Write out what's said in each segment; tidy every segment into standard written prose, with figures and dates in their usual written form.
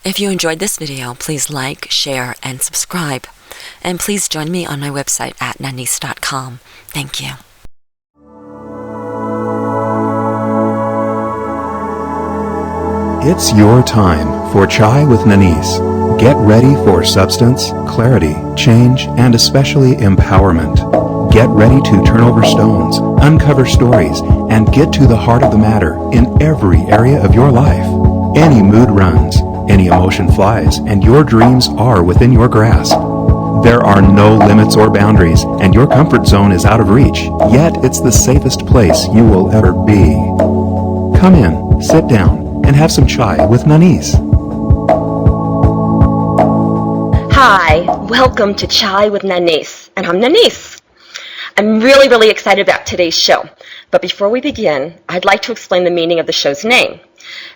If you enjoyed this video, please like, share, and subscribe. And please join me on my website at nanice.com. Thank you. It's your time for Chai with Nanice. Get ready for substance, clarity, change, and especially empowerment. Get ready to turn over stones, uncover stories, and get to the heart of the matter in every area of your life. Any mood runs, any emotion flies, and your dreams are within your grasp. There are no limits or boundaries, and your comfort zone is out of reach, yet it's the safest place you will ever be. Come in, sit down, and have some chai with Nanice. Hi, welcome to Chai with Nanice, and I'm Nanice. I'm really excited about today's show, but before we begin, I'd like to explain the meaning of the show's name.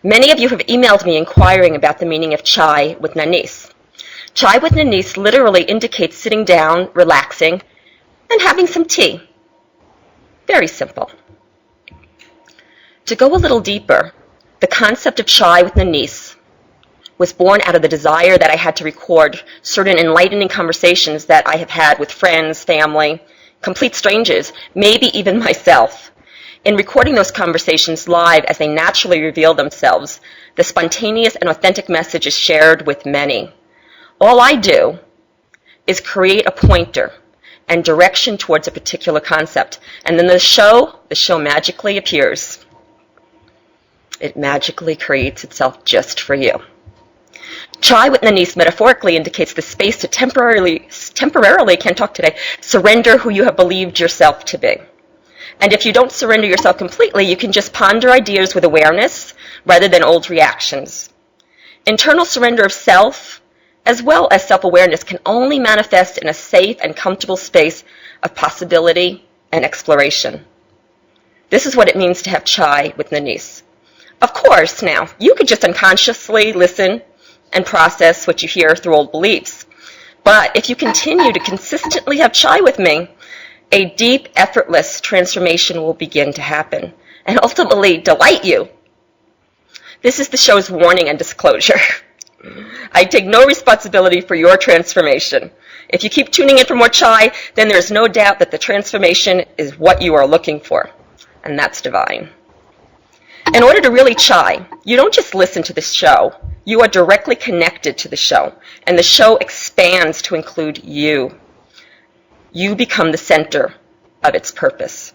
Many of you have emailed me inquiring about the meaning of Chai with Nanice. Chai with Nanice literally indicates sitting down, relaxing, and having some tea. Very simple. To go a little deeper, the concept of Chai with Nanice was born out of the desire that I had to record certain enlightening conversations that I have had with friends, family, complete strangers, maybe even myself. In recording those conversations live as they naturally reveal themselves, the spontaneous and authentic message is shared with many. All I do is create a pointer and direction towards a particular concept, and then the show magically appears. It magically creates itself just for you. Chai with Nanice metaphorically indicates the space to temporarily, surrender who you have believed yourself to be. And if you don't surrender yourself completely, you can just ponder ideas with awareness rather than old reactions. Internal surrender of self, as well as self-awareness, can only manifest in a safe and comfortable space of possibility and exploration. This is what it means to have Chai with Nanice. Of course, now, you could just unconsciously listen and process what you hear through old beliefs. But if you continue to consistently have Chai with me, a deep, effortless transformation will begin to happen and ultimately delight you. This is the show's warning and disclosure. I take no responsibility for your transformation. If you keep tuning in for more Chai, then there's no doubt that the transformation is what you are looking for, and that's divine. In order to really Chai, you don't just listen to the show. You are directly connected to the show, and the show expands to include you. You become the center of its purpose.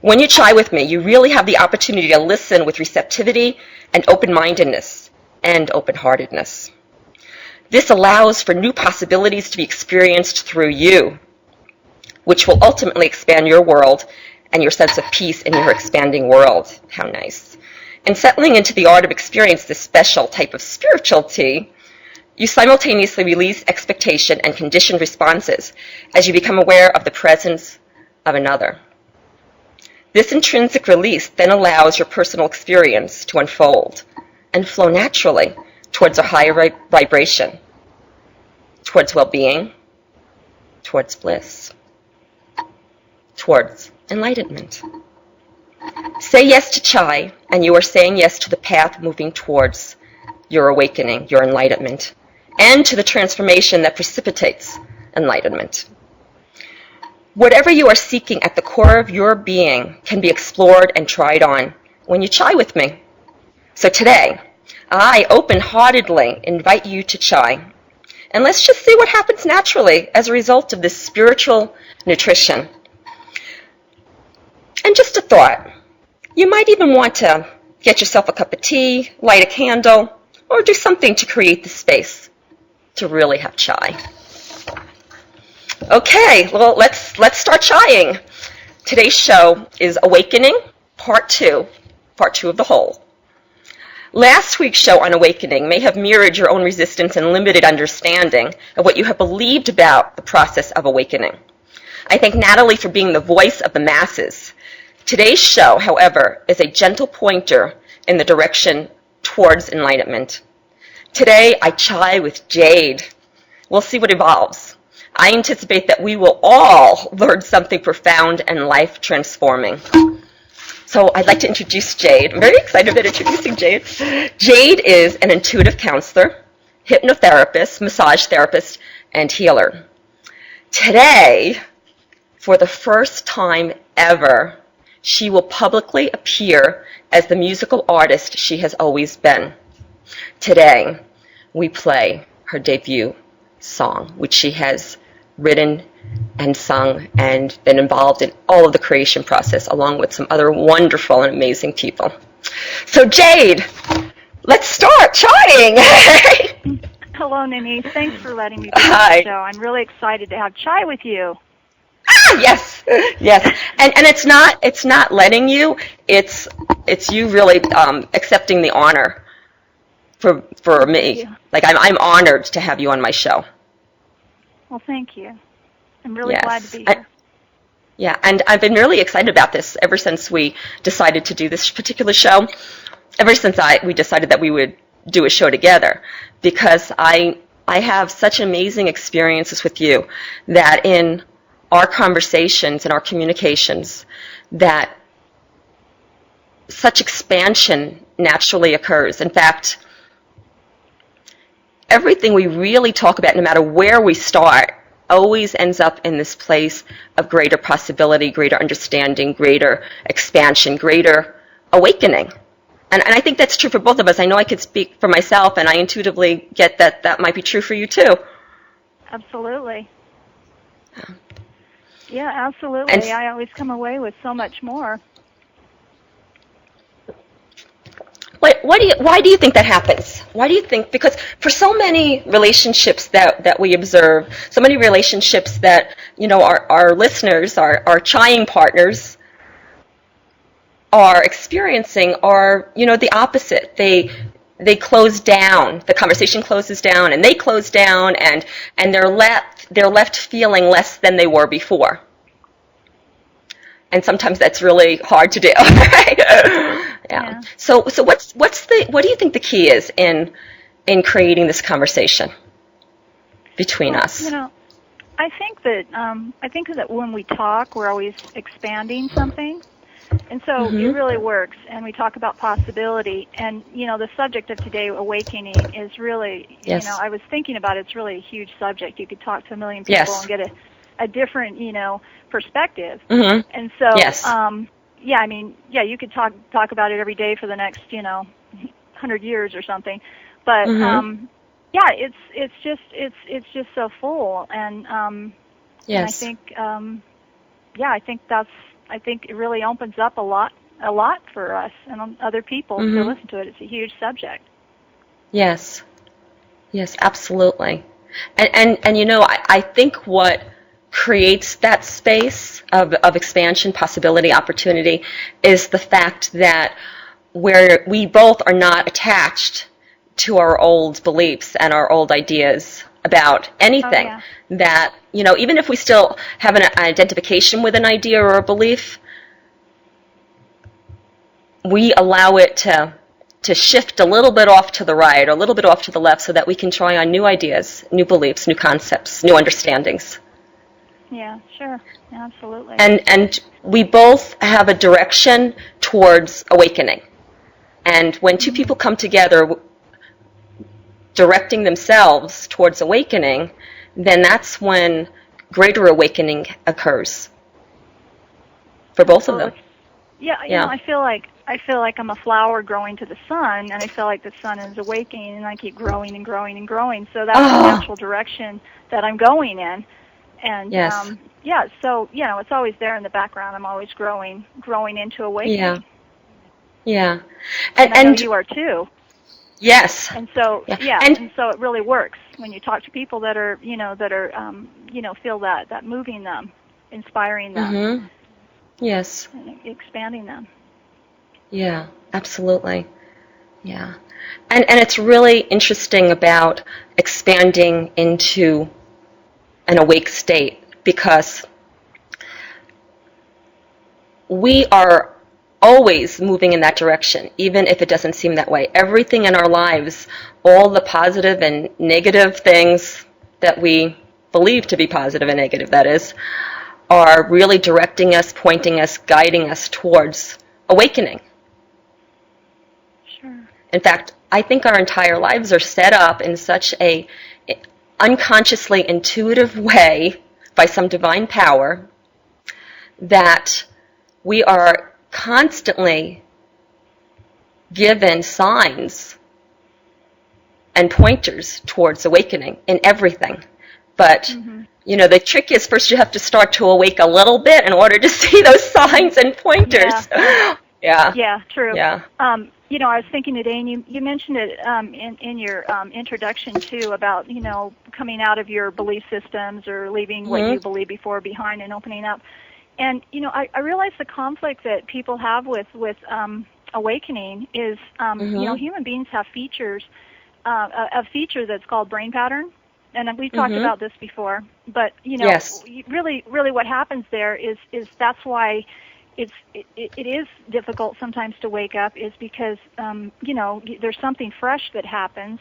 When you Chai with me, you really have the opportunity to listen with receptivity and open-mindedness and open-heartedness. This allows for new possibilities to be experienced through you, which will ultimately expand your world and your sense of peace in your expanding world. How nice. And settling into the art of experience this special type of spirituality, you simultaneously release expectation and conditioned responses as you become aware of the presence of another. This intrinsic release then allows your personal experience to unfold and flow naturally towards a higher vibration, towards well-being, towards bliss, towards enlightenment. Say yes to Chai, and you are saying yes to the path moving towards your awakening, your enlightenment, and to the transformation that precipitates enlightenment. Whatever you are seeking at the core of your being can be explored and tried on when you Chai with me. So today, I open-heartedly invite you to Chai, and let's just see what happens naturally as a result of this spiritual nutrition. And just a thought, you might even want to get yourself a cup of tea, light a candle, or do something to create the space to really have Chai. Okay, well, let's start Chaiing. Today's show is Awakening, Part 2 of the whole. Last week's show on awakening may have mirrored your own resistance and limited understanding of what you have believed about the process of awakening. I thank Natalie for being the voice of the masses. Today's show, however, is a gentle pointer in the direction towards enlightenment. Today, I Chai with Jade. We'll see what evolves. I anticipate that we will all learn something profound and life-transforming. So I'd like to introduce Jade. I'm very excited about introducing Jade. Jade is an intuitive counselor, hypnotherapist, massage therapist, and healer. Today, for the first time ever, she will publicly appear as the musical artist she has always been. Today, we play her debut song, which she has written and sung and been involved in all of the creation process, along with some other wonderful and amazing people. So Jade, let's start chatting. Hello, Nanice. Thanks for letting me be on Hi. the show. I'm really excited to have chai with you. Yes, yes, and it's not letting you. It's you really accepting the honor for me. You. Like I'm honored to have you on my show. Well, thank you. I'm really Yes. glad to be here. Yeah, and I've been really excited about this ever since we decided to do this particular show. Ever since we decided that we would do a show together, because I have such amazing experiences with you that in our conversations and our communications that such expansion naturally occurs. In fact, everything we really talk about, no matter where we start, always ends up in this place of greater possibility, greater understanding, greater expansion, greater awakening. And I think that's true for both of us. I know I could speak for myself, and I intuitively get that that might be true for you too. Absolutely. Yeah, absolutely. And I always come away with so much more. why do you think that happens? Why do you think? Because for so many relationships that we observe, so many relationships that, you know, our listeners, our chiming partners are experiencing are, you know, the opposite. They close down. The conversation closes down, and they close down, and they're left feeling less than they were before. And sometimes that's really hard to do. Right? Yeah. So what do you think the key is in creating this conversation between us? You know, I think that when we talk, we're always expanding something. And so it really works, and we talk about possibility. And, you know, the subject of today, awakening, is really, Yes. you know, I was thinking about it, it's really a huge subject. You could talk to a million people Yes. and get a different, you know, perspective. Mm-hmm. And so, Yes. yeah, I mean, yeah, you could talk about it every day for the next, you know, 100 years or something. But, yeah, it's just so full. And, Yes. and I think, I think it really opens up a lot for us and other people to listen to it. It's a huge subject. Yes. Yes, absolutely. And you know, I think what creates that space of expansion, possibility, opportunity is the fact that where we both are not attached to our old beliefs and our old ideas about anything. Oh, yeah. That, you know, even if we still have an identification with an idea or a belief, we allow it to shift a little bit off to the right or a little bit off to the left so that we can try on new ideas, new beliefs, new concepts, new understandings. Yeah, sure. Absolutely. And we both have a direction towards awakening. And when two people come together directing themselves towards awakening, then that's when greater awakening occurs for both of them. Yeah, you know, I feel like I'm a flower growing to the sun, and I feel like the sun is awakening, and I keep growing and growing and growing. So that's the natural direction that I'm going in. And yes. yeah, so you know, it's always there in the background. I'm always growing into awakening. Yeah. Yeah. And I know you are too. Yes. And so yeah. And so it really works when you talk to people that are, you know, feel that moving them, inspiring them. Yes. And expanding them. Yeah, absolutely. Yeah. And it's really interesting about expanding into an awake state, because we are always moving in that direction, even if it doesn't seem that way. Everything in our lives, all the positive and negative things that we believe to be positive and negative, that is, are really directing us, pointing us, guiding us towards awakening. Sure. In fact, I think our entire lives are set up in such a unconsciously intuitive way by some divine power that we are constantly given signs and pointers towards awakening in everything. But, the trick is first you have to start to awake a little bit in order to see those signs and pointers. Yeah. Yeah, true. Yeah. I was thinking today, and you mentioned it in your introduction too, about coming out of your belief systems or leaving what you believed before behind and opening up. And I realize the conflict that people have with awakening is human beings have features, a feature that's called brain pattern, and we've talked about this before. But Yes. really what happens there is that's why it is difficult sometimes to wake up, is because there's something fresh that happens.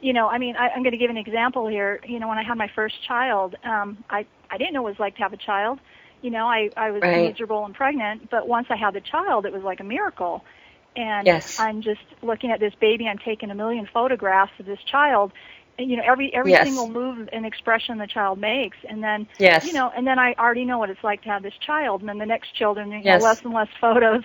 I'm going to give an example here. When I had my first child, I didn't know what it was like to have a child. I was miserable and pregnant, but once I had the child, it was like a miracle. And I'm just looking at this baby. I'm taking a million photographs of this child. And, every single move and expression the child makes, and then and then I already know what it's like to have this child, and then the next children, less and less photos.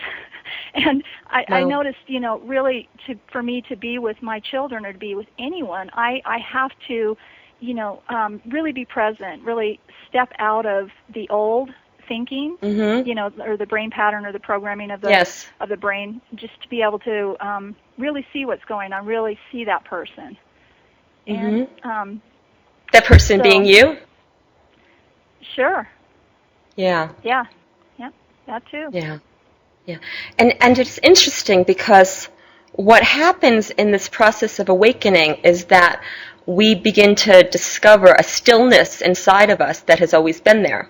And I noticed, really for me to be with my children or to be with anyone, I have to, really be present, really step out of the old thinking, or the brain pattern or the programming of the brain, just to be able to really see what's going on, really see that person. And that person being you? Sure. Yeah. Yeah. Yeah. That too. Yeah. Yeah. And it's interesting because what happens in this process of awakening is that we begin to discover a stillness inside of us that has always been there.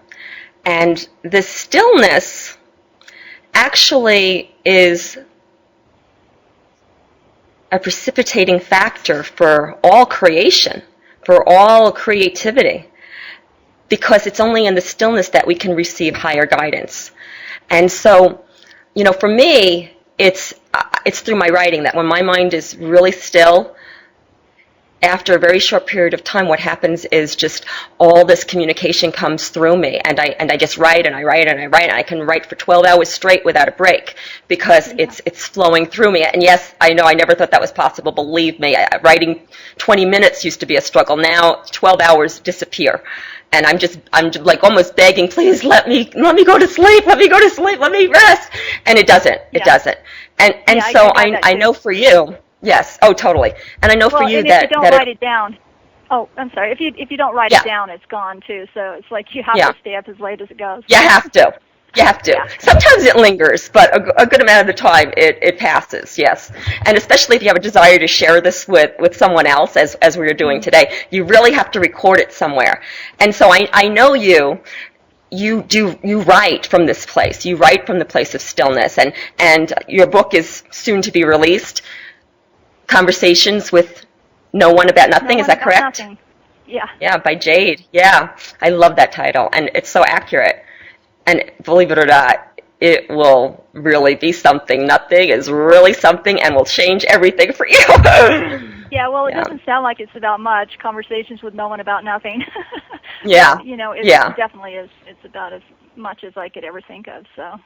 And this stillness actually is a precipitating factor for all creation, for all creativity, because it's only in the stillness that we can receive higher guidance. And so, for me, it's through my writing that when my mind is really still, after a very short period of time, what happens is just all this communication comes through me, and I just write and I write and I write, and I can write for 12 hours straight without a break because it's flowing through me. And yes, I know I never thought that was possible. Believe me, writing 20 minutes used to be a struggle. Now 12 hours disappear, and I'm like almost begging, please let me go to sleep, let me rest, and it doesn't. And so I know for you. Yes. Oh, totally. And I know for you that if you don't write it down. Oh, I'm sorry. If you don't write it down, it's gone too. So it's like you have to stay up as late as it goes. You have to. Yeah. Sometimes it lingers, but a good amount of the time it passes. Yes. And especially if you have a desire to share this with someone else, as we are doing today, you really have to record it somewhere. And so I know you write from this place. You write from the place of stillness, and your book is soon to be released. Conversations with No One About Nothing, is that correct? Nothing. Yeah. Yeah, by Jade. Yeah, I love that title, and it's so accurate. And believe it or not, it will really be something. Nothing is really something and will change everything for you. Yeah, well, it doesn't sound like it's about much. Conversations with No One About Nothing. Yeah. But, it definitely is. It's about as much as I could ever think of, so.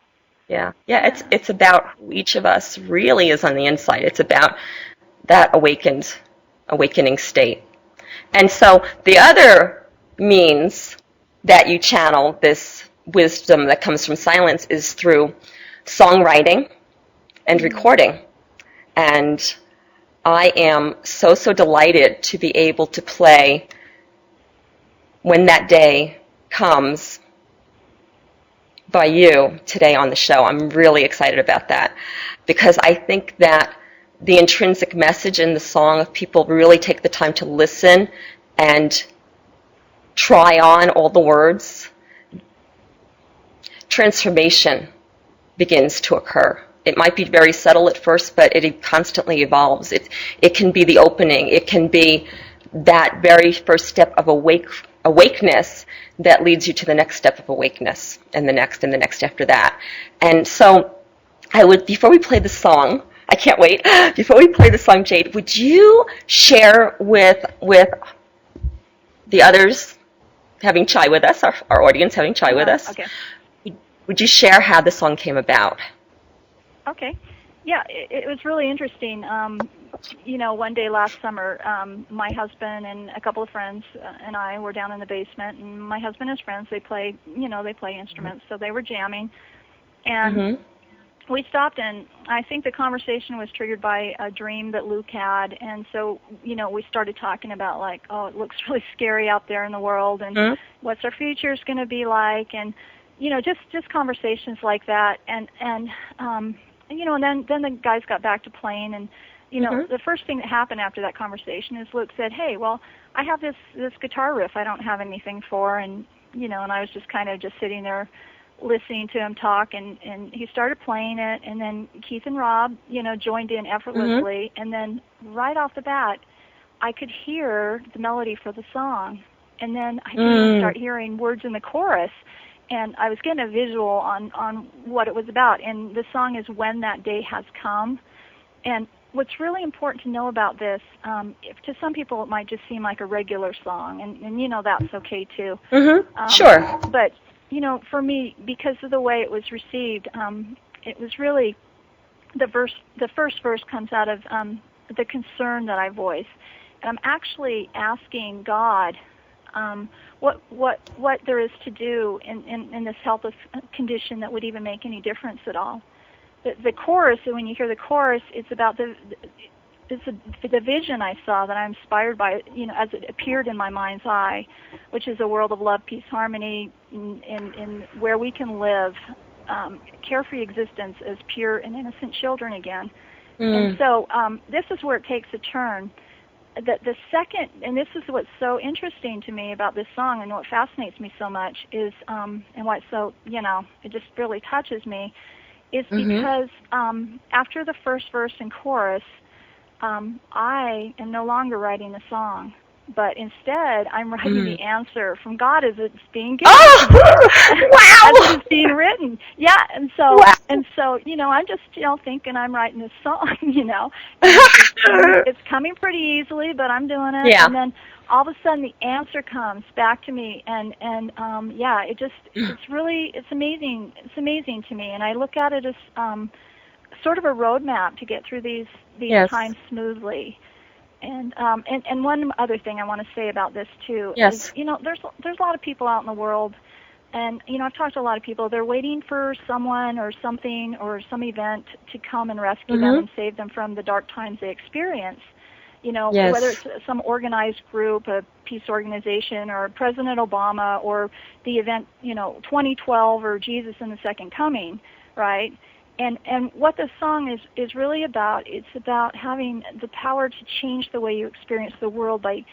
Yeah. It's about who each of us really is on the inside. It's about that awakening state. And so the other means that you channel this wisdom that comes from silence is through songwriting and recording. And I am so delighted to be able to play When That Day Comes by you today on the show. I'm really excited about that because I think that the intrinsic message in the song, if people really take the time to listen and try on all the words, transformation begins to occur. It might be very subtle at first, but it constantly evolves. It can be the opening. It can be that very first step of awakeness that leads you to the next step of awakeness, and the next after that. And so I would, before we play the song, I can't wait. Before we play the song, Jade, would you share with the others having chai with us, our audience having chai with us? Okay. Would you share how the song came about? Okay. Yeah, it was really interesting. One day last summer, my husband and a couple of friends and I were down in the basement, and my husband and his friends, they play instruments, so they were jamming. And we stopped, and I think the conversation was triggered by a dream that Luke had, and so, we started talking about, like, oh, it looks really scary out there in the world, and what's our future going to be like, and, just conversations like that, and then the guys got back to playing, and, the first thing that happened after that conversation is Luke said, hey, well, I have this guitar riff I don't have anything for, and, and I was just kind of just sitting there listening to him talk, and he started playing it, and then Keith and Rob, joined in effortlessly, and then right off the bat, I could hear the melody for the song, and then I could start hearing words in the chorus, and I was getting a visual on what it was about, and the song is When That Day Has Come, and what's really important to know about this, to some people it might just seem like a regular song, and that's okay too. Sure. But for me, because of the way it was received, it was really the first verse comes out of the concern that I voice, and I'm actually asking God what there is to do in this helpless condition that would even make any difference at all. The chorus, and when you hear the chorus, it's about the vision I saw that I'm inspired by, as it appeared in my mind's eye, which is a world of love, peace, harmony, in where we can live carefree existence as pure and innocent children again. And so this is where it takes a turn. The second, and this is what's so interesting to me about this song, and what fascinates me so much is, and why it's so, it just really touches me, is because after the first verse and chorus, I am no longer writing the song, but instead I'm writing the answer from God as it's being given. Wow! As it's being written. Yeah, and so I'm just thinking I'm writing this song, it's coming pretty easily, but I'm doing it. Yeah. And then all of a sudden the answer comes back to me, and it's amazing. It's amazing to me, and I look at it as sort of a roadmap to get through these times smoothly. And one other thing I want to say about this too is, there's a lot of people out in the world, and I've talked to a lot of people. They're waiting for someone or something or some event to come and rescue them and save them from the dark times they experience. Whether it's some organized group, a peace organization, or President Obama, or the event, 2012, or Jesus in the Second Coming, right? And what the song is really about, it's about having the power to change the way you experience the world by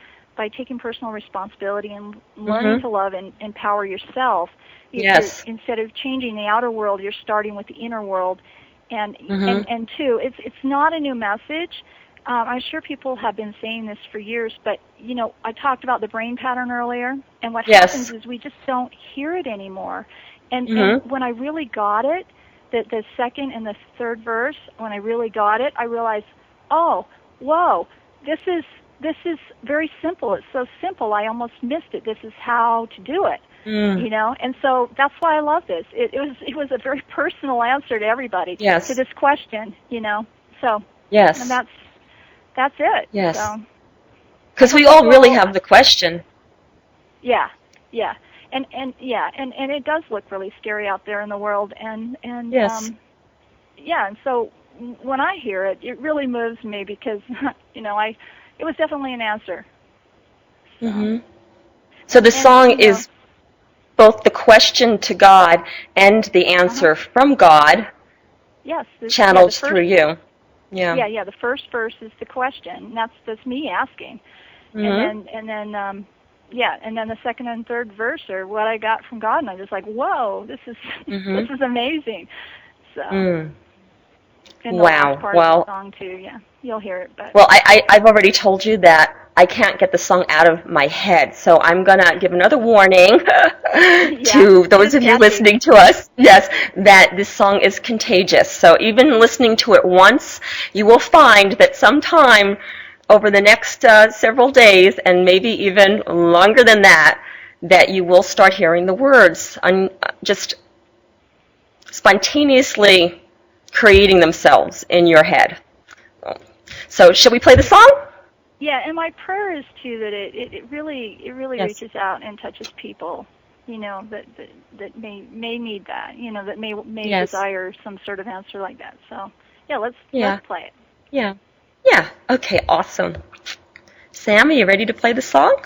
taking personal responsibility and learning to love and empower yourself. Yes. Instead of changing the outer world, you're starting with the inner world. And two, it's not a new message. I'm sure people have been saying this for years, but, I talked about the brain pattern earlier, and what happens is we just don't hear it anymore. And when I really got it, the second and the third verse, when I really got it, I realized, oh, whoa, this is very simple. It's so simple, I almost missed it. This is how to do it, And so that's why I love this. It was a very personal answer to everybody to this question, So and that's it. Yes. Because we all really have the question. Yeah. And it does look really scary out there in the world, and and so when I hear it, it really moves me because it was definitely an answer. So the song is both the question to God and the answer from God. Yes, channeled through you. Yeah. The first verse is the question. That's me asking, and then. And then the second and third verse are what I got from God, and I'm just like, whoa, this is this is amazing. So, and the last part of the song too, you'll hear it. But well, I've already told you that I can't get the song out of my head. So I'm going to give another warning to those of you listening to us, yes, that this song is contagious. So even listening to it once, you will find that sometime over the next several days, and maybe even longer than that, that you will start hearing the words just spontaneously creating themselves in your head. So should we play the song? Yeah, and my prayer is too that it really reaches out and touches people, that may need that, that may desire some sort of answer like that. So let's play it. Yeah. Okay, awesome. Sam, are you ready to play the song?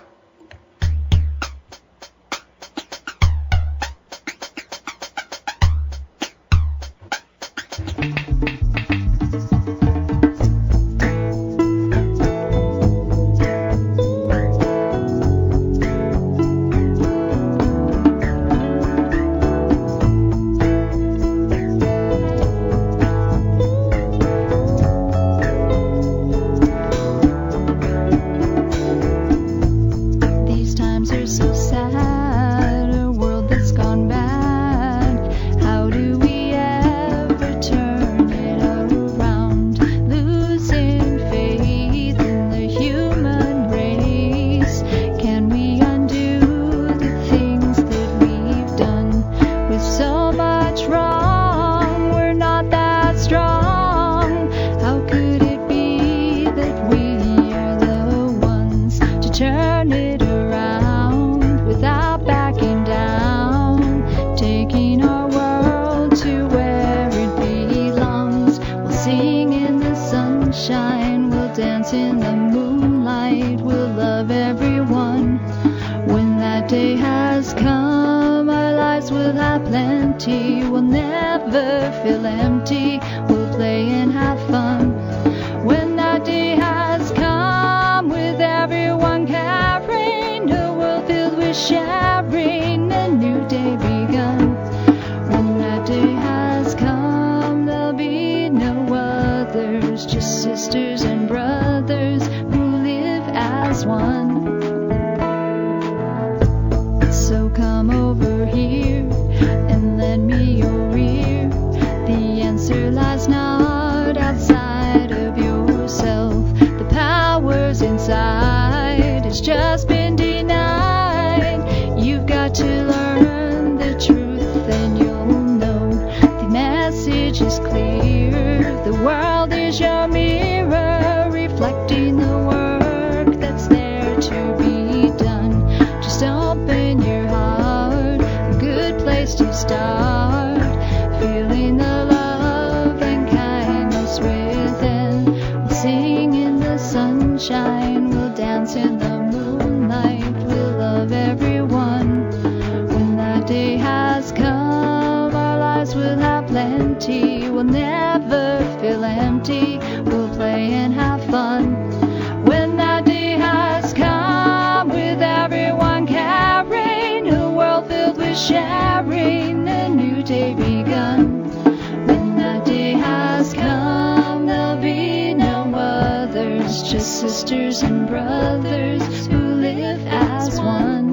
Sisters and brothers who live as one.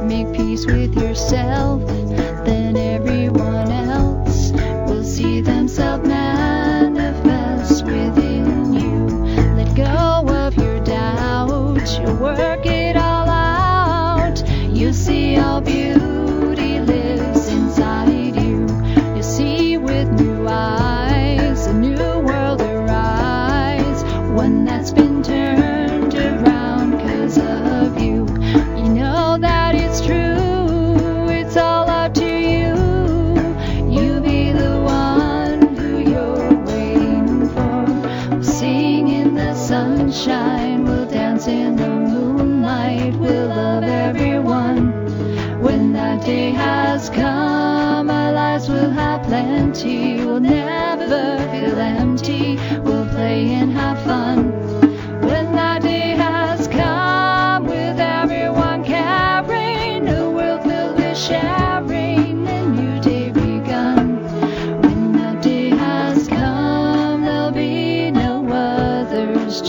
Make peace with yourself, then everyone else will see themselves manifest within you. Let go of your doubt, you'll work it all out. You'll see all beauty lives inside you. You'll see with new eyes a new world arise, one that's been turned around because of you. You know that it's true, it's all up to you. You be the one who you're waiting for. We'll sing in the sunshine, we'll dance in the moonlight, we'll love everyone. When that day has come, our lives will have plenty. We'll never feel empty, we'll play and have fun. When that day has come, with everyone caring, a world filled with sharing, a new day begun. When that day has come, there'll be no others,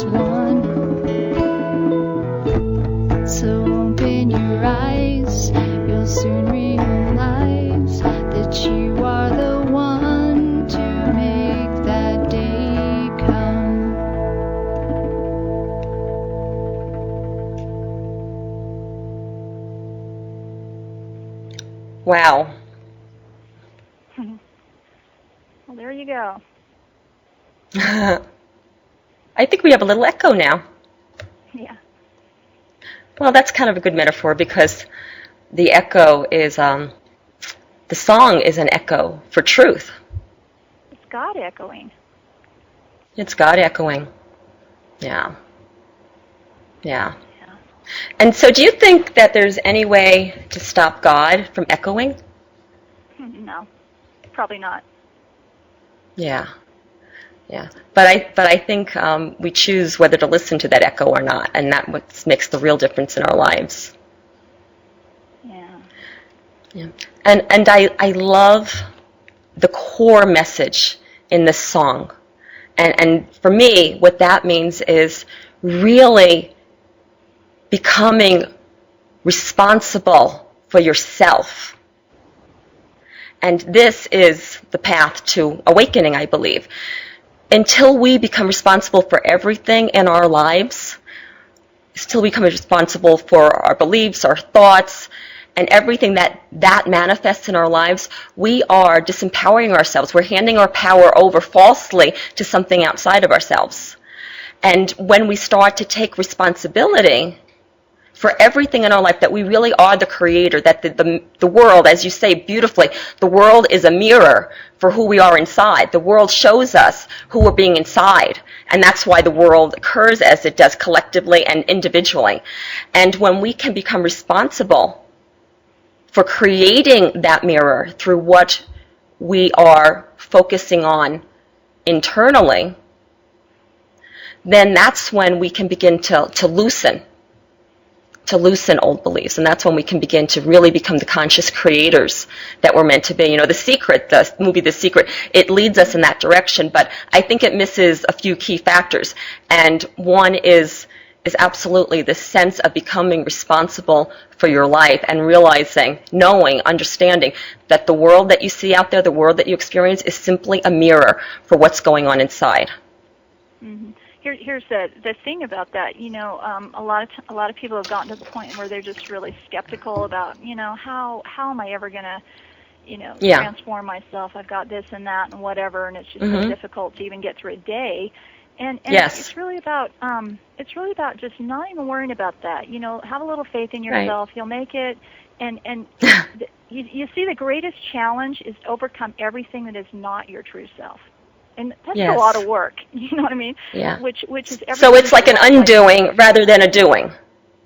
as one. So open your eyes, you'll soon realize that you are the one to make that day come. Wow. Well, there you go. I think we have a little echo now. Yeah. Well, that's kind of a good metaphor because the echo is, the song is an echo for truth. It's God echoing. It's God echoing. Yeah. Yeah. Yeah. And so do you think that there's any way to stop God from echoing? No, probably not. Yeah. Yeah. But I think we choose whether to listen to that echo or not, and that what makes the real difference in our lives. Yeah. Yeah. And I love the core message in this song. And for me, what that means is really becoming responsible for yourself. And this is the path to awakening, I believe. Until we become responsible for everything in our lives, until we become responsible for our beliefs, our thoughts, and everything that manifests in our lives, we are disempowering ourselves. We're handing our power over falsely to something outside of ourselves. And when we start to take responsibility for everything in our life, that we really are the creator, that the world, as you say beautifully, the world is a mirror for who we are inside. The world shows us who we're being inside, and that's why the world occurs as it does, collectively and individually. And when we can become responsible for creating that mirror through what we are focusing on internally, then that's when we can begin to loosen old beliefs. And that's when we can begin to really become the conscious creators that we're meant to be. You know, the movie The Secret, it leads us in that direction, but I think it misses a few key factors. And one is absolutely this sense of becoming responsible for your life and realizing, knowing, understanding that the world that you see out there, the world that you experience, is simply a mirror for what's going on inside. Mm-hmm. Here's the thing about that. You know, a lot of people have gotten to the point where they're just really skeptical about, you know, how am I ever going to, you know, transform myself? I've got this and that and whatever, and it's just so difficult to even get through a day. And it's really about just not even worrying about that. You know, have a little faith in yourself. Right. You'll make it. And you see, the greatest challenge is to overcome everything that is not your true self. And that's a lot of work, you know what I mean? Yeah. Which is everything. So it's like an undoing rather than a doing.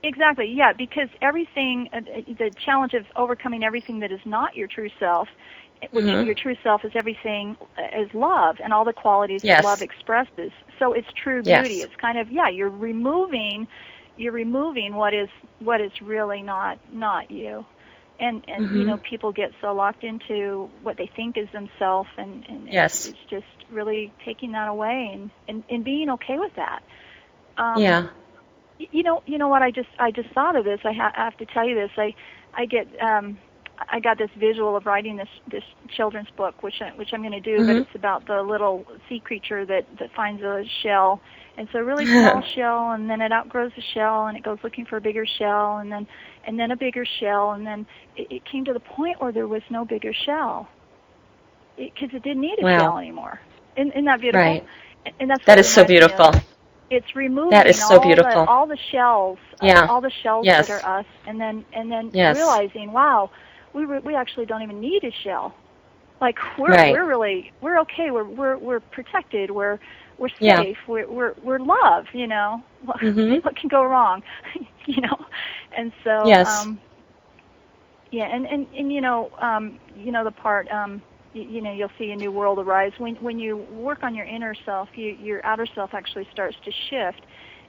Exactly, yeah, because everything, the challenge of overcoming everything that is not your true self, which your true self is everything, is love and all the qualities that love expresses. So it's true beauty. It's kind of, you're removing what is really not you. And you know, people get so locked into what they think is themselves, and it's just really taking that away and being okay with that. You know what? I just thought of this. I have to tell you this. I got this visual of writing this children's book, which I'm going to do, but it's about the little sea creature that finds a shell. And so a really small shell, and then it outgrows the shell, and it goes looking for a bigger shell, and then a bigger shell, and then it came to the point where there was no bigger shell because it didn't need a shell anymore. Isn't that beautiful? Right. And that is so beautiful. It's removing all the shells, all the shells that are us, and then realizing, wow, we actually don't even need a shell. Like we're okay. We're protected. We're safe. We're loved. You know, what can go wrong? You know, and so and you know the part. You know, you'll see a new world arise when you work on your inner self. Your outer self actually starts to shift,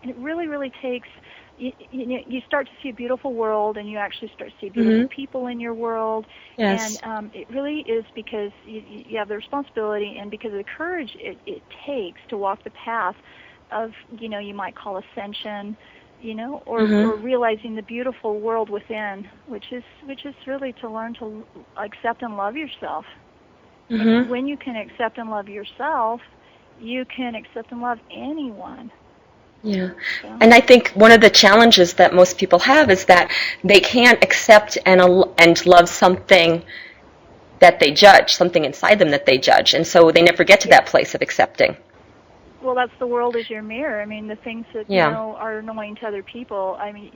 and it really takes. You start to see a beautiful world, and you actually start to see beautiful people in your world. Yes. And it really is because you have the responsibility, and because of the courage it takes to walk the path you might call ascension, or realizing the beautiful world within, which is really to learn to accept and love yourself. And when you can accept and love yourself, you can accept and love anyone. Yeah. And I think one of the challenges that most people have is that they can't accept and love something that they judge, something inside them that they judge, and so they never get to that place of accepting. Well, that's the world is your mirror. I mean, the things that are annoying to other people. I mean,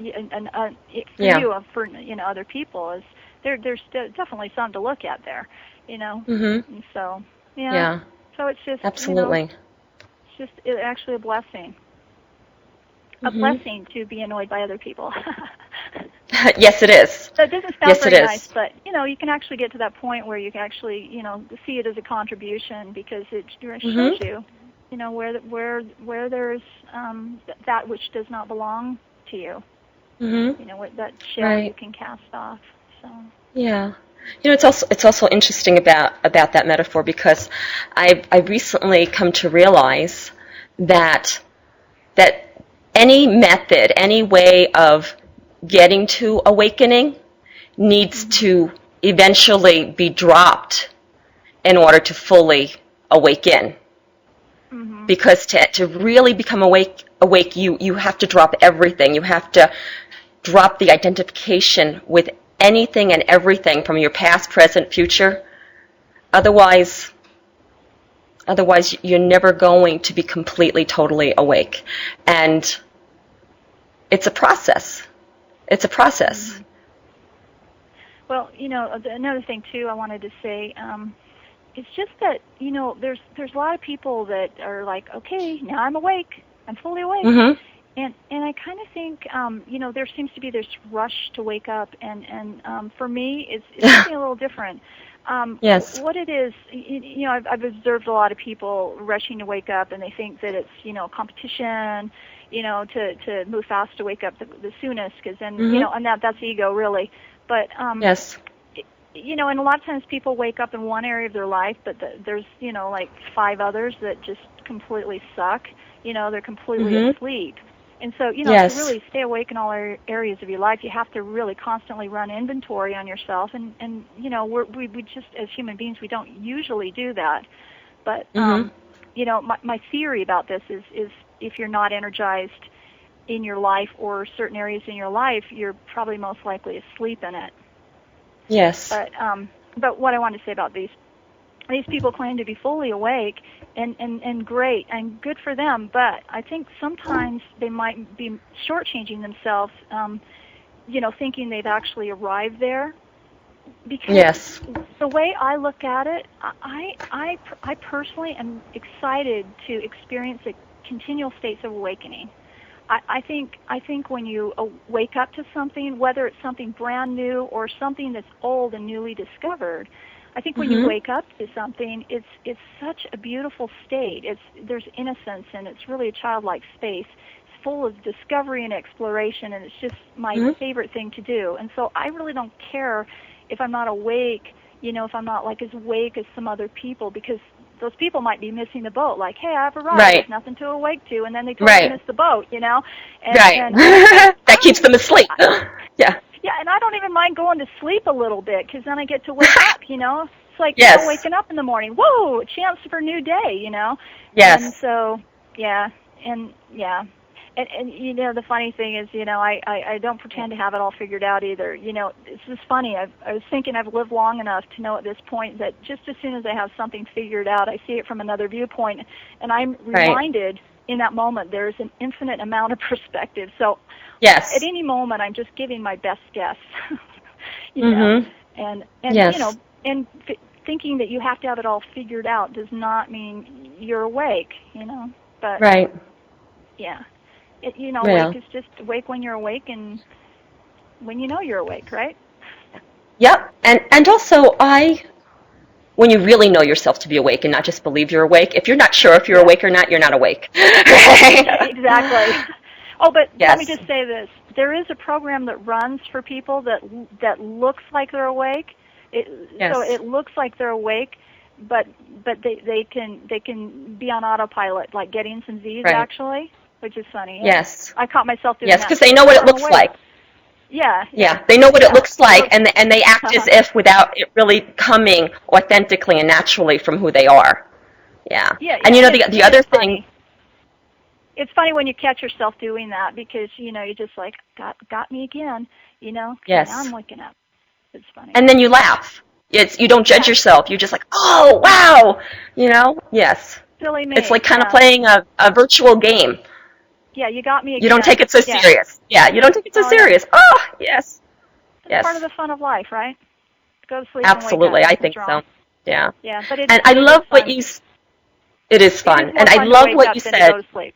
for you, for other people, is there's definitely something to look at there. And so so it's just absolutely. It's actually a blessing. A blessing to be annoyed by other people. Yes, it is. So it doesn't sound very nice, but you can actually get to that point where you can actually see it as a contribution, because it shows you where there's that which does not belong to you. That shell you can cast off. So yeah. It's also interesting about that metaphor, because I've recently come to realize that any method, any way of getting to awakening needs to eventually be dropped in order to fully awaken. Because to really become awake, you have to drop everything. You have to drop the identification with anything and everything from your past, present, future. Otherwise you're never going to be completely, totally awake. And it's a process. It's a process. Well, another thing too I wanted to say, it's just that, there's a lot of people that are like, okay, now I'm awake. I'm fully awake. And I kind of think, there seems to be this rush to wake up, and for me, it's something a little different. Yes. What it is, I've observed a lot of people rushing to wake up, and they think that it's, competition, to move fast to wake up the soonest, because then, and that's ego, really. But, yes. And a lot of times people wake up in one area of their life, but there's, like 5 others that just completely suck. They're completely asleep. And so, to really stay awake in all areas of your life, you have to really constantly run inventory on yourself. And we just, as human beings, we don't usually do that. But, my theory about this is if you're not energized in your life or certain areas in your life, you're probably most likely asleep in it. Yes. But what I want to say about these people claim to be fully awake, and great and good for them, but I think sometimes they might be shortchanging themselves, thinking they've actually arrived there. Because the way I look at it, I personally am excited to experience the continual states of awakening. I think when you wake up to something, whether it's something brand new or something that's old and newly discovered, I think when you wake up to something, it's such a beautiful state. There's innocence, and it's really a childlike space. It's full of discovery and exploration, and it's just my favorite thing to do. And so I really don't care if I'm not awake, if I'm not like as awake as some other people, because those people might be missing the boat. Like, hey, I've arrived. Right. There's nothing to awake to, and then they totally miss the boat, And, and that keeps them asleep. Yeah. Yeah, and I don't even mind going to sleep a little bit, because then I get to wake up, It's like waking up in the morning. Whoa, a chance for a new day, Yes. And so, And the funny thing is, I don't pretend to have it all figured out either. It's just funny. I was thinking I've lived long enough to know at this point that just as soon as I have something figured out, I see it from another viewpoint, and I'm reminded in that moment there's an infinite amount of perspective. So at any moment, I'm just giving my best guess. And thinking that you have to have it all figured out does not mean you're awake. But yeah. Awake is just awake when you're awake and when you know you're awake, right? Yep. And also, when you really know yourself to be awake and not just believe you're awake, if you're not sure if you're awake or not, you're not awake. Exactly. Oh, but let me just say this. There is a program that runs for people that looks like they're awake. So it looks like they're awake, but they can be on autopilot, like getting some Z's Right. actually, which is funny. Yes. I caught myself doing Yes, that. because they know what it looks like. Yeah. Yeah, they know what it looks like, and they act Uh-huh. as if without it really coming authentically and naturally from who they are. Yeah. Yeah. And you know, It the other is thing. funny. It's funny when you catch yourself doing that because you just like got me again. Yes. Now I'm waking up. It's funny. And then you laugh. You don't judge yourself. You're just like, oh, wow. Yes. Silly me. It's like kind of playing a virtual game. Yeah, you got me again. You don't take it so serious. Yeah, you don't take it so serious. Oh, yes. It's part of the fun of life, right? Go to sleep Absolutely, and wake up. I think so. Yeah. Yeah, but and I love what you. It is fun, and I love what you said. Go to sleep.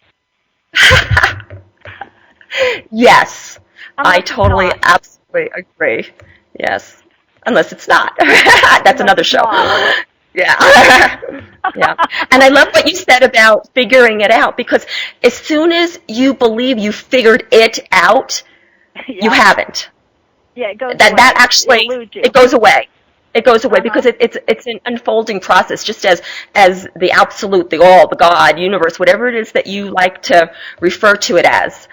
Yes, I Unless totally, it's not. absolutely agree. Yes, unless it's not. That's another show. Yeah. Yeah. And I love what you said about figuring it out, because as soon as you believe you figured it out, you haven't. Yeah, it goes away. That actually, it goes away. It goes away because it's an unfolding process, just as the absolute, the all, the God, universe, whatever it is that you like to refer to it as.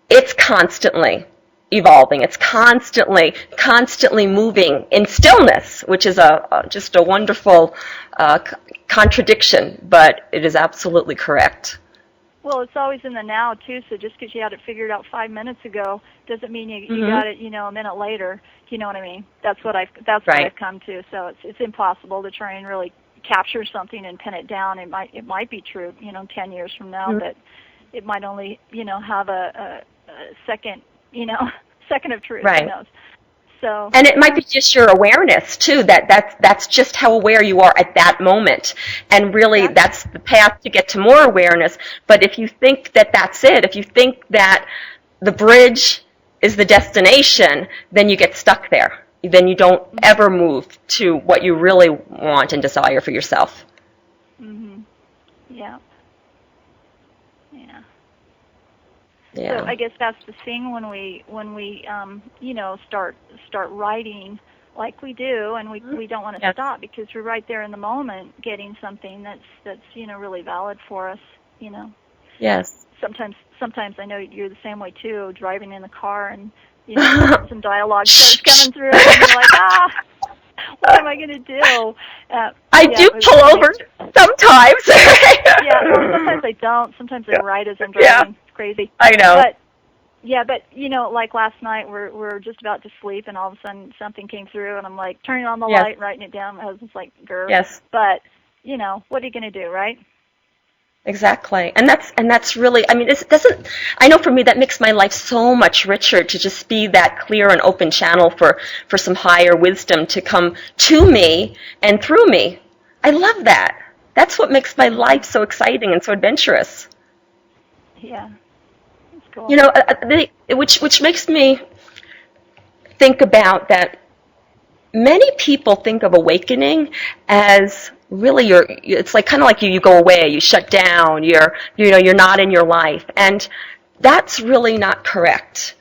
It's constantly evolving. It's constantly moving in stillness, which is just a wonderful contradiction, but it is absolutely correct. Well, it's always in the now too. So just because you had it figured out 5 minutes ago doesn't mean you got it, a minute later. You know what I mean? That's what I've come to. So it's impossible to try and really capture something and pin it down. It might be true, 10 years from now, but it might only, have a second, second of truth. Right. Who knows? So. And it might be just your awareness too. That's just how aware you are at that moment, and really that's the path to get to more awareness. But if you think that that's it, if you think that the bridge is the destination, then you get stuck there. Then you don't ever move to what you really want and desire for yourself. Mhm. Yeah. Yeah. Yeah. So I guess that's the thing when we start writing like we do, and we don't want to stop because we're right there in the moment getting something that's really valid for us. Yes. Sometimes I know you're the same way too, driving in the car and some dialogue starts coming through and you're like, what am I going to do? I do pull over sometimes. Yeah, well, sometimes I don't. Sometimes I write as I'm driving. Yeah. It's crazy. I know. But like last night, we're just about to sleep, and all of a sudden something came through, and I'm like turning on the light, writing it down. My husband's like, "Grr." Yes. But what are you going to do, right? Exactly, and that's really. I mean, I know for me that makes my life so much richer to just be that clear and open channel for some higher wisdom to come to me and through me. I love that. That's what makes my life so exciting and so adventurous. Yeah. Cool. Which makes me think about that many people think of awakening as really it's like kind of like you go away, you shut down, you're not in your life, and that's really not correct.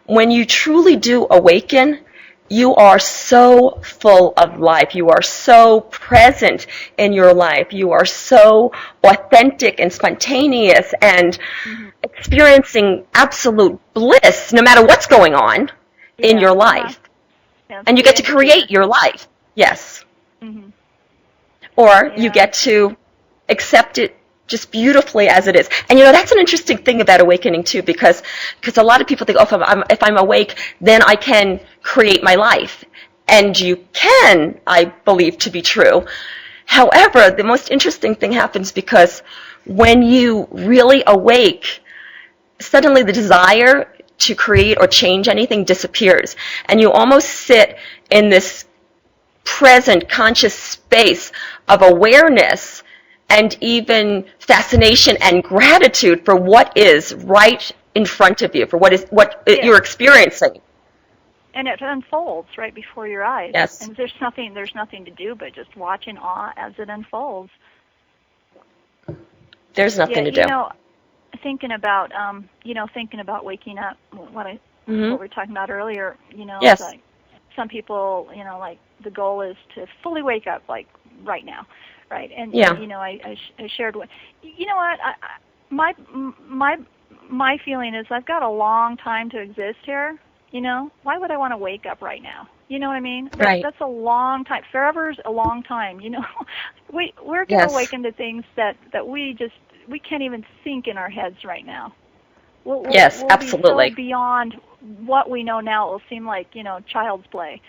When you truly do awaken, you are so full of life. You are so present in your life. You are so authentic and spontaneous and experiencing absolute bliss no matter what's going on in your life. Yeah, and you get to create your life. Yes. Mm-hmm. Or you get to accept it just beautifully as it is. And that's an interesting thing about awakening too, because a lot of people think, if I'm awake, then I can create my life. And you can, I believe to be true. However, the most interesting thing happens because when you really awake, suddenly the desire to create or change anything disappears. And you almost sit in this present conscious space of awareness and even fascination and gratitude for what is right in front of you, for what you're experiencing. And it unfolds right before your eyes. Yes. And there's nothing to do but just watch in awe as it unfolds. There's nothing to do. Thinking about waking up, what we were talking about earlier, yes. Like some people, like the goal is to fully wake up, like right now, right? And Yeah. I shared what, what, my feeling is I've got a long time to exist here. Why would I want to wake up right now? You know what I mean? Right. That's a long time. Forever's a long time. We're going to Yes. awaken to things that we can't even think in our heads right now. Yes, we'll absolutely. Be so beyond what we know now. It will seem like child's play.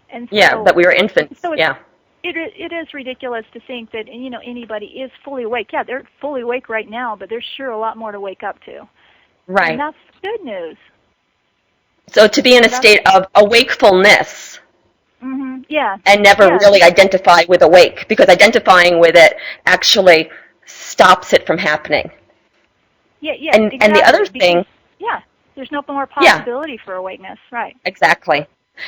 And so, Yeah, that we were infants. So yeah. It is ridiculous to think that anybody is fully awake. Yeah, they're fully awake right now, but there's sure a lot more to wake up to. Right. And that's good news. So to be in a state of awakefulness. Mm-hmm. Yeah. And never really identify with awake, because identifying with it actually stops it from happening. Yeah, And, exactly. and the other thing... there's no more possibility for awakeness, right? Exactly.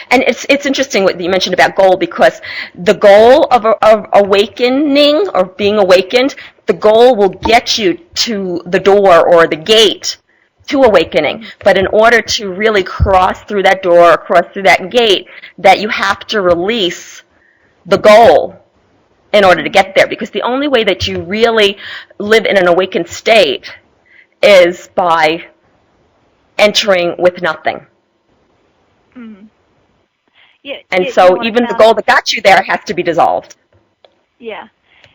And it's interesting what you mentioned about goal, because the goal of awakening or being awakened, the goal will get you to the door or the gate to awakening. But in order to really cross through that door or cross through that gate, that you have to release the goal in order to get there. Because the only way that you really live in an awakened state is by entering with nothing. Mm-hmm. Yeah, and so even the goal that got you there has to be dissolved. Yeah.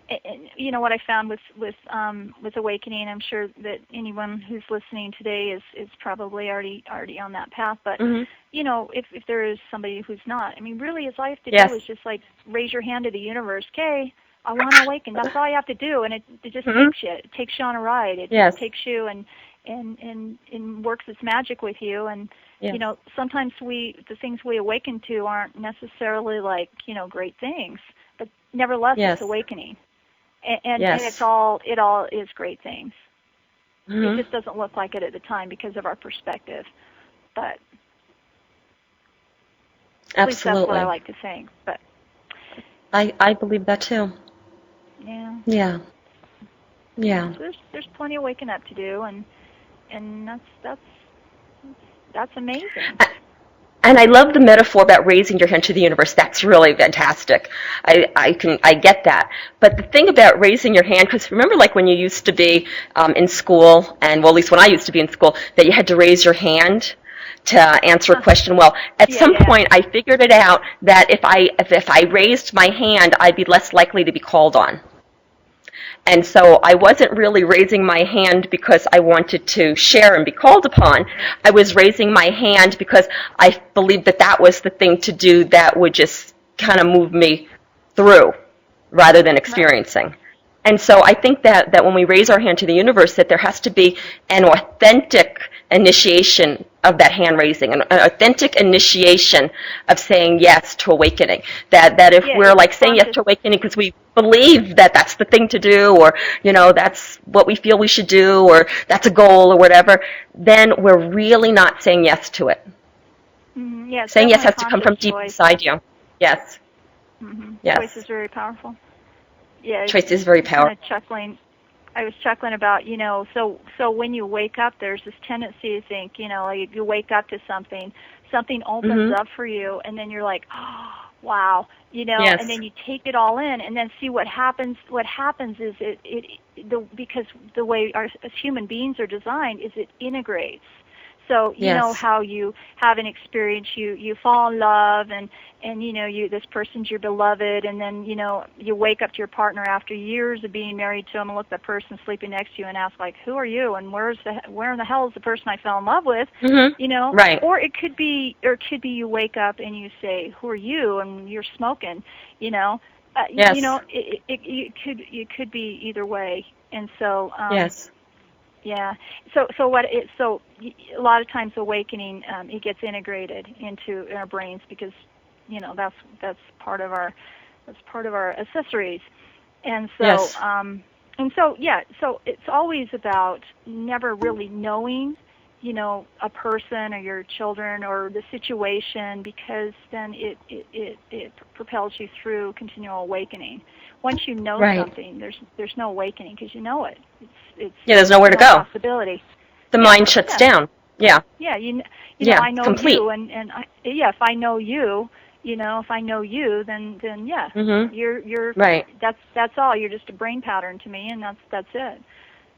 And what I found with awakening, I'm sure that anyone who's listening today is probably already on that path. But if there is somebody who's not, really, all you have to do is just like raise your hand to the universe. Okay, I want to awaken. That's all you have to do, and it just takes you. It takes you on a ride. It just takes you and works its magic with you. And sometimes the things we awaken to aren't necessarily like great things, but nevertheless, it's awakening. And it all is great things. It just doesn't look like it at the time because of our perspective. But at least that's what I like to think. But I believe that too. Yeah. Yeah. Yeah. So there's plenty of waking up to do, and that's amazing. And I love the metaphor about raising your hand to the universe. That's really fantastic. I get that. But the thing about raising your hand, because remember like when you used to be in school, and well, at least when I used to be in school, that you had to raise your hand to answer a question. Well, at some point I figured it out that if I raised my hand, I'd be less likely to be called on. And so I wasn't really raising my hand because I wanted to share and be called upon. I was raising my hand because I believed that was the thing to do that would just kind of move me through rather than experiencing. And so I think that when we raise our hand to the universe, that there has to be an authentic initiation of that hand raising, an authentic initiation of saying yes to awakening. That if we're like saying yes to awakening because we believe that that's the thing to do, or that's what we feel we should do, or that's a goal or whatever, then we're really not saying yes to it. Saying yes has to come from deep inside you. Yes. Yes. Choice is very powerful. Yeah, choice is very powerful. I was chuckling about, so when you wake up, there's this tendency to think, like you wake up to something opens up for you, and then you're like, oh, wow, and then you take it all in, and then see what happens. What happens is because the way as human beings are designed is it integrates. So you know how you have an experience, you fall in love, and this person's your beloved, and then you wake up to your partner after years of being married to him, and look at the person sleeping next to you and ask like, who are you, and where in the hell is the person I fell in love with? Right. Or it could be you wake up and you say, who are you, and you're smoking, It could be either way, and so Yeah. So a lot of times awakening it gets integrated into our brains because that's part of our accessories, and so so it's always about never really knowing a person or your children or the situation, because then it propels you through continual awakening. Once you know something, there's no awakening because you know it. It's there's nowhere to go. Possibility. The mind shuts down. Yeah. Yeah, I know complete. you, and if I know you, if I know you, then yes, Mhm. you're Right. that's all. You're just a brain pattern to me, and that's it.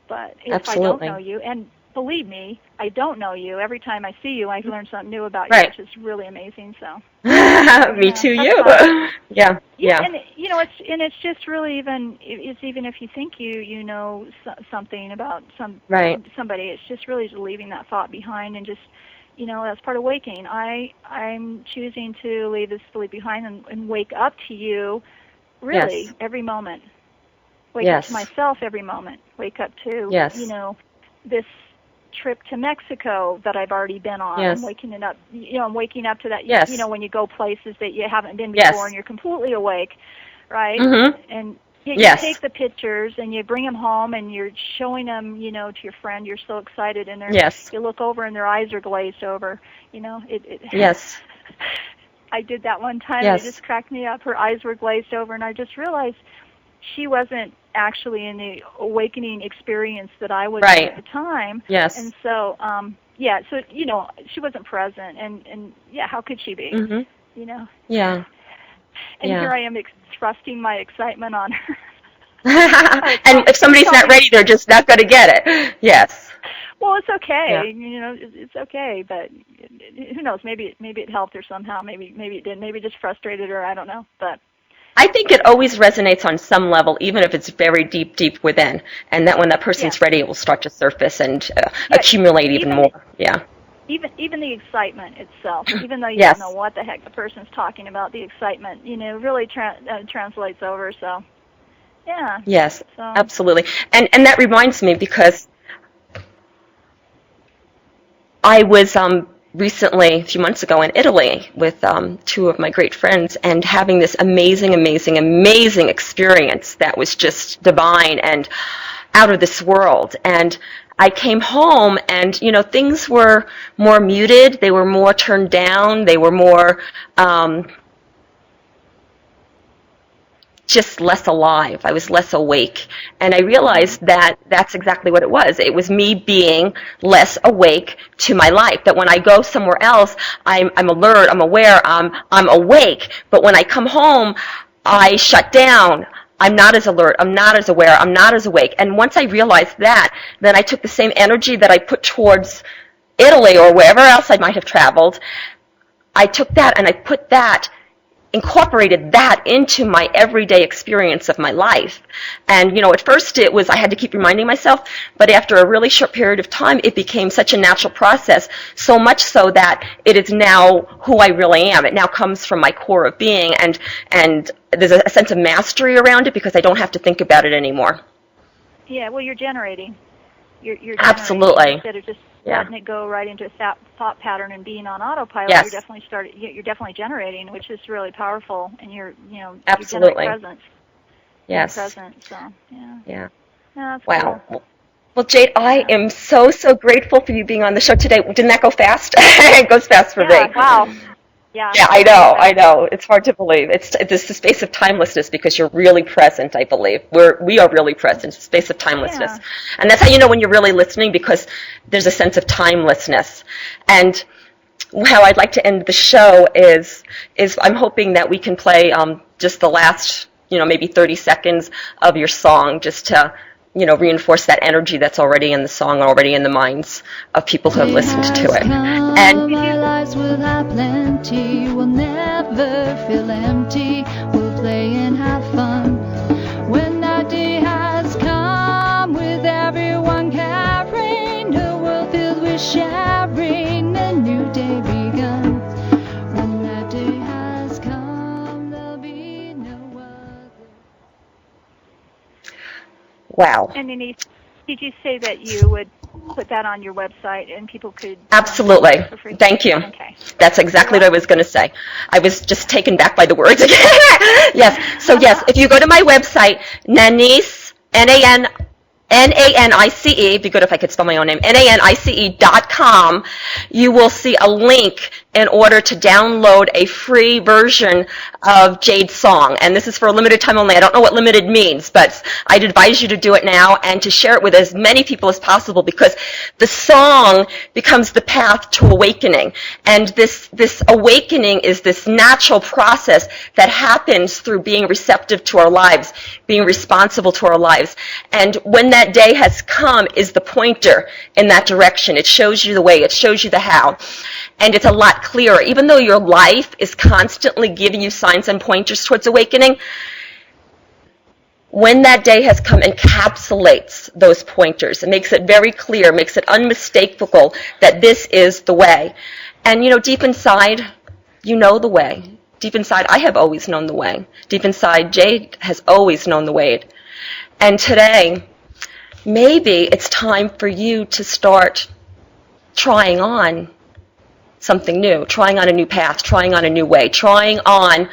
But if I don't Absolutely. know you, and believe me, I don't know you. Every time I see you, I've learned something new about you, Right. which is really amazing. So Me yeah, too. that's You. fun. Yeah. Yeah, Yeah. and it's just really even if you think you know something about Right. somebody, it's just really leaving that thought behind and just that's part of waking. I'm choosing to leave this belief behind and wake up to you, really Yes. every moment. Wake up to Yes. myself every moment. Wake up to Yes. this trip to Mexico that I've already been on. Yes. I'm waking it up. I'm waking up to that. Yes. When you go places that you haven't been Yes. before and you're completely awake, right? Mhm. And you Yes. take the pictures and you bring them home and you're showing them, to your friend. You're so excited, and Yes. you look over and their eyes are glazed over. Yes. I did that one time. Yes. And it just cracked me up. Her eyes were glazed over, and I just realized she wasn't actually in the awakening experience that I was Right. in at the time. Yes. And so, she wasn't present, and how could she be? Mhm. Yeah. And Yeah. here I am thrusting my excitement on her. And if somebody's not ready, they're just not going to get it. Yes. Well, it's okay. Yeah. It's okay, but who knows? Maybe it helped her somehow. Maybe it didn't. Maybe it just frustrated her. I don't know. But I think it always resonates on some level, even if it's very deep, deep within. And that when that person's ready, it will start to surface and accumulate even more. Yeah. Even the excitement itself, even though you Yes. don't know what the heck the person's talking about, the excitement, really translates over. So, yeah. Yes, So, absolutely. And that reminds me, because I was recently, a few months ago, in Italy with two of my great friends, and having this amazing, amazing, amazing experience that was just divine and out of this world. And I came home, and things were more muted. They were more turned down. They were more just less alive. I was less awake. And I realized that that's exactly what it was. It was me being less awake to my life. That when I go somewhere else, I'm alert, I'm aware, I'm awake. But when I come home, I shut down. I'm not as alert, I'm not as aware, I'm not as awake. And once I realized that, then I took the same energy that I put towards Italy or wherever else I might have traveled. I took that and I put that, incorporated that into my everyday experience of my life. And, at first it was, I had to keep reminding myself, but after a really short period of time, it became such a natural process, so much so that it is now who I really am. It now comes from my core of being, and there's a sense of mastery around it because I don't have to think about it anymore. yeah, well, you're generating. You're generating Absolutely. instead of just Yeah. letting it go right into a thought pattern and being on autopilot. Yes. You're definitely generating, which is really powerful, and you're Absolutely. You generate presence. Yes. Presence. So yeah. Yeah. No, that's Wow. cool. Well, Jade, I am so, so grateful for you being on the show today. Didn't that go fast? It goes fast for Yeah. me. Wow. Yeah. Yeah, I know. It's hard to believe. It's the space of timelessness, because you're really present, I believe. We are really present. It's a space of timelessness. Yeah. And that's how you know when you're really listening, because there's a sense of timelessness. And how I'd like to end the show is I'm hoping that we can play just the last, maybe 30 seconds of your song, just to reinforce that energy that's already in the song, already in the minds of people who have listened to it. And our lives will have plenty, we'll never feel empty, we'll play and have fun. When that day has come, with everyone carrying a world filled with sharing, a new day begun. When that day has come, there'll be no other. wow. And Nanice, did you say that you would put that on your website and people could Absolutely. for free? Thank you. Okay. That's exactly what I was going to say. I was just taken back by the words again. Yes. So yes, if you go to my website, Nanice, Nanice, it'd be good if I could spell my own name, Nanice.com. nanice.com, you will see a link in order to download a free version of Jade's song. And this is for a limited time only. I don't know what limited means, but I'd advise you to do it now and to share it with as many people as possible, because the song becomes the path to awakening. And this awakening is this natural process that happens through being receptive to our lives, being responsible to our lives. And when that day has come is the pointer in that direction. It shows you the way. It shows you the how. And it's a lot clearer. Even though your life is constantly giving you signs and pointers towards awakening, when that day has come, encapsulates those pointers. It makes it very clear, makes it unmistakable that this is the way. And, deep inside, you know the way. Deep inside, I have always known the way. Deep inside, Jade has always known the way. And today, maybe it's time for you to start trying on something new, trying on a new path, trying on a new way, trying on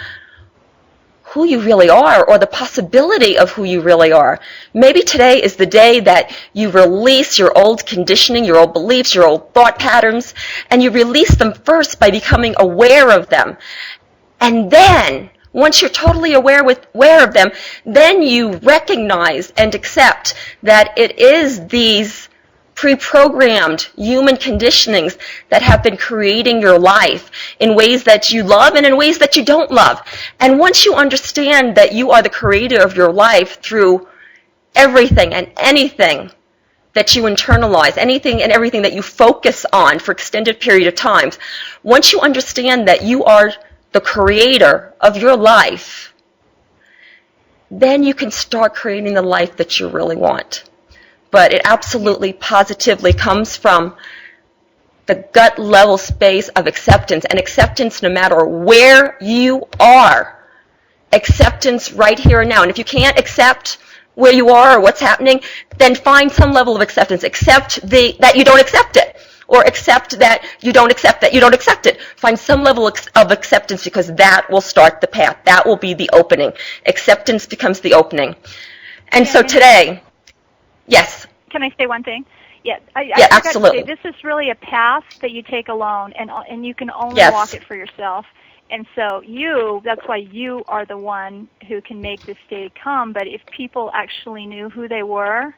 who you really are, or the possibility of who you really are. Maybe today is the day that you release your old conditioning, your old beliefs, your old thought patterns, and you release them first by becoming aware of them. And then, once you're totally aware of them, then you recognize and accept that it is these pre-programmed human conditionings that have been creating your life in ways that you love and in ways that you don't love. And once you understand that you are the creator of your life through everything and anything that you internalize, anything and everything that you focus on for extended period of times, once you understand that you are the creator of your life, then you can start creating the life that you really want. But it absolutely, positively comes from the gut level space of acceptance. And acceptance no matter where you are. Acceptance right here and now. And if you can't accept where you are or what's happening, then find some level of acceptance. Accept that you don't accept it. Or accept that you don't accept that you don't accept it. Find some level of acceptance, because that will start the path. That will be the opening. Acceptance becomes the opening. And so today, yes. Can I say one thing? Yeah, absolutely. This is really a path that you take alone, and you can only walk it for yourself. And so that's why you are the one who can make this day come. But if people actually knew who they were,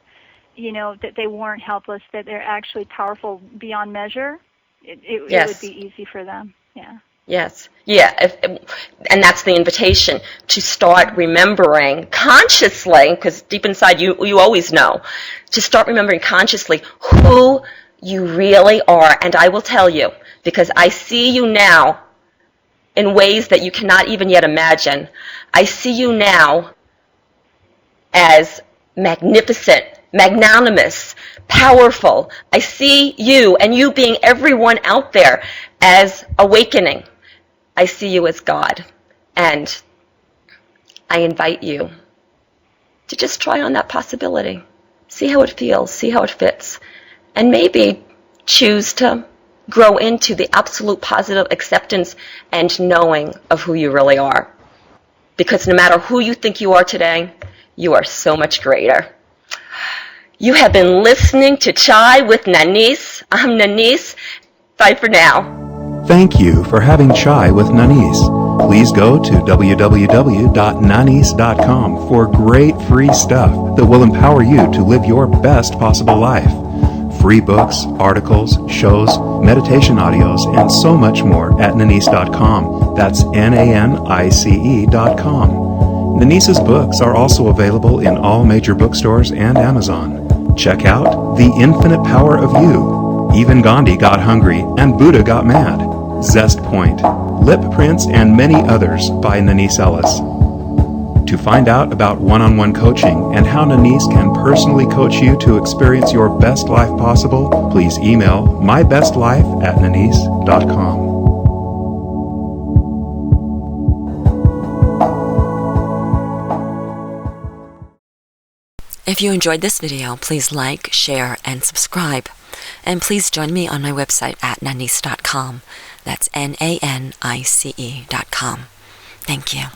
that they weren't helpless, that they're actually powerful beyond measure, it would be easy for them. Yeah. Yes. Yeah. And that's the invitation, to start remembering consciously, because deep inside you always know, to start remembering consciously who you really are. And I will tell you, because I see you now in ways that you cannot even yet imagine. I see you now as magnificent, magnanimous, powerful. I see you, and you being everyone out there, as awakening. I see you as God. And I invite you to just try on that possibility. See how it feels, see how it fits, and maybe choose to grow into the absolute positive acceptance and knowing of who you really are. Because no matter who you think you are today, you are so much greater. You have been listening to Chai with Nanice. I'm Nanice. Bye for now. Thank you for having Chai with Nanice. Please go to www.nanice.com for great free stuff that will empower you to live your best possible life. Free books, articles, shows, meditation audios, and so much more at nanice.com. That's NANICE.com. Nanice's books are also available in all major bookstores and Amazon. Check out The Infinite Power of You, Even Gandhi Got Hungry and Buddha Got Mad, Zest Point, Lip Prints, and many others by Nanice Ellis. To find out about one-on-one coaching and how Nanice can personally coach you to experience your best life possible, please email mybestlife@nanice.com. If you enjoyed this video, please like, share, and subscribe. And please join me on my website at nanice.com. That's NANICE.com. Thank you.